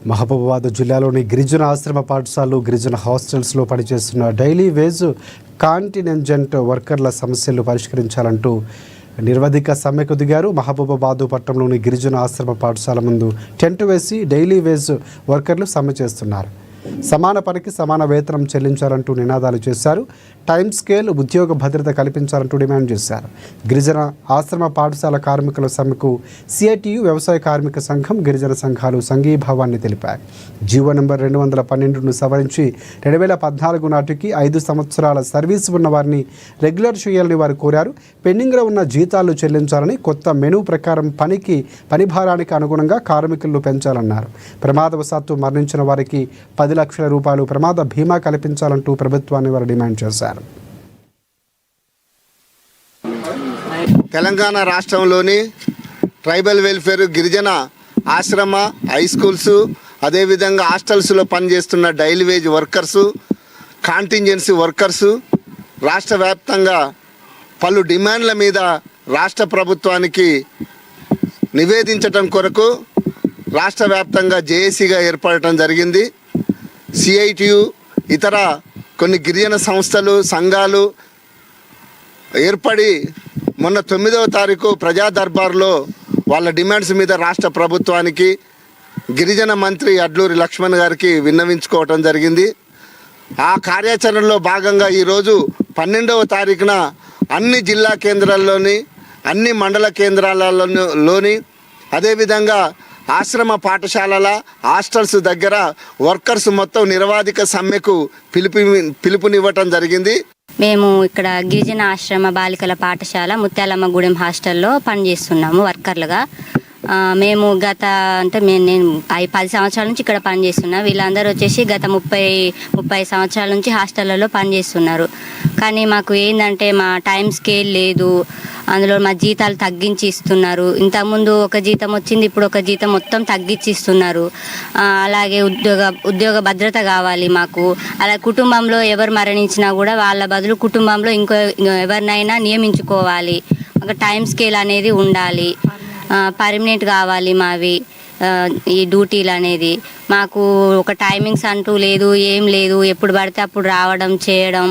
మహబూబాబాద్ జిల్లాలోని గిరిజన ఆశ్రమ పాఠశాలలు, గిరిజన హాస్టల్స్లో పనిచేస్తున్న డైలీ వేజ్ కాంటినెంజెంట్ వర్కర్ల సమస్యలు పరిష్కరించాలంటూ నిర్వధిక సమ్మెకు దిగారు. మహబూబాబాద్ పట్టణంలోని గిరిజన ఆశ్రమ పాఠశాల ముందు టెంట్ వేసి డైలీ వేజ్ వర్కర్లు సమ్మె చేస్తున్నారు. సమాన పనికి సమాన వేతనం చెల్లించాలంటూ నినాదాలు చేశారు. టైమ్ స్కేల్, ఉద్యోగ భద్రత కల్పించాలంటూ డిమాండ్ చేశారు. గిరిజన ఆశ్రమ పాఠశాల కార్మికుల సమ్మెకు సిఐటియు, వ్యవసాయ కార్మిక సంఘం, గిరిజన సంఘాలు సంఘీభావాన్ని తెలిపాయి. జీవో నంబర్ 212ను సవరించి 2014 నాటికి 5 సంవత్సరాల సర్వీస్ ఉన్న వారిని రెగ్యులర్ చేయాలని వారు కోరారు. పెండింగ్లో ఉన్న జీతాలు చెల్లించాలని, కొత్త మెనూ ప్రకారం పని భారానికి అనుగుణంగా కార్మికులను పెంచాలన్నారు. ప్రమాదవశాత్తు మరణించిన వారికి 10 లక్షల రూపాయలు ప్రమాద బీమా కల్పించాలంటూ ప్రభుత్వాన్ని వారు డిమాండ్ చేశారు. తెలంగాణ రాష్ట్రంలోని ట్రైబల్ వెల్ఫేర్, గిరిజన ఆశ్రమ, హై స్కూల్స్, అదేవిధంగా హాస్టల్స్లో పనిచేస్తున్న daily wage workers, contingency workers రాష్ట్ర వ్యాప్తంగా పలు డిమాండ్ల మీద రాష్ట్ర ప్రభుత్వానికి నివేదించటం కొరకు రాష్ట్ర వ్యాప్తంగా జేఏసీగా ఏర్పడటం జరిగింది. సిఐటియు, ఇతర కొన్ని గిరిజన సంస్థలు, సంఘాలు ఏర్పడి మొన్న 9వ తారీఖు ప్రజా దర్బార్లో వాళ్ళ డిమాండ్స్ మీద రాష్ట్ర ప్రభుత్వానికి గిరిజన మంత్రి అడ్లూరి లక్ష్మణ్ గారికి విన్నవించుకోవటం జరిగింది. ఆ కార్యాచరణలో భాగంగా ఈరోజు 12వ తారీఖున అన్ని జిల్లా కేంద్రాల్లోని, అన్ని మండల కేంద్రాలలోని, అదేవిధంగా ఆశ్రమ పాఠశాలల, హాస్టల్స్ దగ్గర వర్కర్స్ మొత్తం నిర్వాధిక సమ్మెకు పిలుపునివ్వటం జరిగింది. మేము ఇక్కడ గిరిజన ఆశ్రమ బాలికల పాఠశాల ముత్యాలమ్మగూడెం హాస్టల్లో పనిచేస్తున్నాము వర్కర్లుగా. మేము నేను 10 సంవత్సరాల నుంచి ఇక్కడ పనిచేస్తున్నా. వీళ్ళందరూ వచ్చేసి గత 30 సంవత్సరాల నుంచి హాస్టళ్లలో పనిచేస్తున్నారు. కానీ మాకు ఏంటంటే మా టైం స్కేల్ లేదు, అందులో మా జీతాలు తగ్గించి ఇస్తున్నారు. ఇంతకుముందు ఒక జీతం వచ్చింది, ఇప్పుడు ఒక జీతం మొత్తం తగ్గించి ఇస్తున్నారు. అలాగే ఉద్యోగ భద్రత కావాలి మాకు. అలా కుటుంబంలో ఎవరు మరణించినా కూడా వాళ్ళ బదులు కుటుంబంలో ఇంకో ఎవరినైనా నియమించుకోవాలి. ఒక టైం స్కేల్ అనేది ఉండాలి, పర్మనెంట్ కావాలి మావి ఈ డ్యూటీలు అనేది. మాకు ఒక టైమింగ్స్ అంటూ లేదు, ఏం లేదు. ఎప్పుడు పడితే అప్పుడు రావడం, చేయడం.